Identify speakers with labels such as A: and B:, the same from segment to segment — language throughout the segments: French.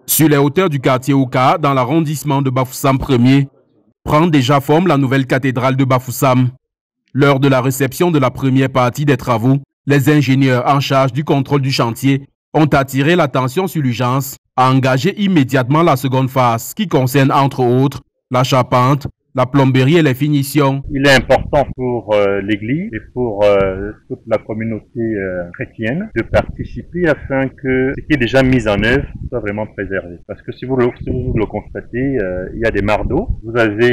A: Sur les hauteurs du quartier Ouka, dans l'arrondissement de Bafoussam 1er, prend déjà forme la nouvelle cathédrale de Bafoussam. Lors de la réception de la première partie des travaux, les ingénieurs en charge du contrôle du chantier ont attiré l'attention sur l'urgence à engager immédiatement la seconde phase qui concerne entre autres la charpente, la plomberie et les finitions.
B: Il est important pour l'Église et pour toute la communauté chrétienne de participer afin que ce qui est déjà mis en œuvre soit vraiment préservé. Parce que si vous le constatez, il y a des mares d'eau, vous avez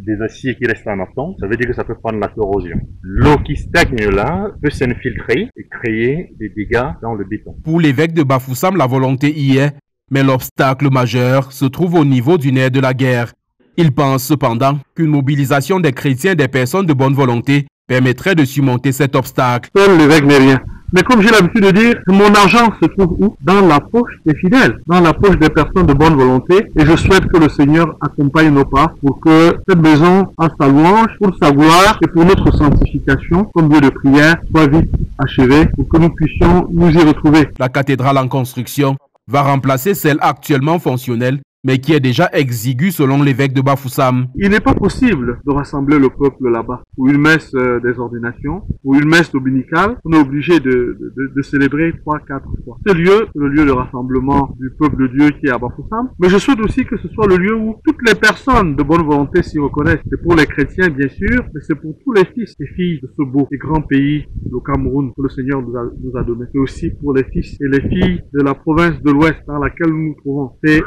B: des aciers qui restent en attente, ça veut dire que ça peut prendre la corrosion. L'eau qui stagne là peut s'infiltrer et créer des dégâts dans le béton.
A: Pour l'évêque de Bafoussam, la volonté y est, mais l'obstacle majeur se trouve au niveau du nerf de la guerre. Il pense cependant qu'une mobilisation des chrétiens et des personnes de bonne volonté permettrait de surmonter cet obstacle.
C: Seul l'évêque n'est rien. Mais comme j'ai l'habitude de dire, mon argent se trouve où? Dans la poche des fidèles, dans la poche des personnes de bonne volonté. Et je souhaite que le Seigneur accompagne nos pas pour que cette maison, à sa louange, pour sa gloire et pour notre sanctification, comme lieu de prière, soit vite achevée pour que nous puissions nous y retrouver.
A: La cathédrale en construction va remplacer celle actuellement fonctionnelle, mais qui est déjà exiguë selon l'évêque de Bafoussam.
C: Il n'est pas possible de rassembler le peuple là-bas pour une messe des ordinations, pour une messe dominicale. On est obligé de célébrer 3-4 fois. Ce lieu, c'est le lieu de rassemblement du peuple de Dieu qui est à Bafoussam. Mais je souhaite aussi que ce soit le lieu où toutes les personnes de bonne volonté s'y reconnaissent. C'est pour les chrétiens, bien sûr, mais c'est pour tous les fils et filles de ce beau et grand pays, le Cameroun, que le Seigneur nous a donné. C'est aussi pour les fils et les filles de la province de l'Ouest dans laquelle nous nous trouvons. C'est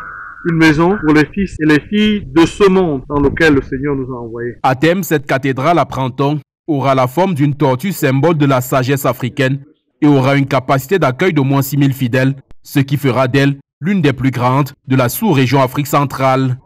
C: une maison pour les fils et les filles de ce monde dans lequel le Seigneur nous a envoyés.
A: À terme, cette cathédrale à Printemps aura la forme d'une tortue symbole de la sagesse africaine et aura une capacité d'accueil d'au moins 6000 fidèles, ce qui fera d'elle l'une des plus grandes de la sous-région Afrique centrale.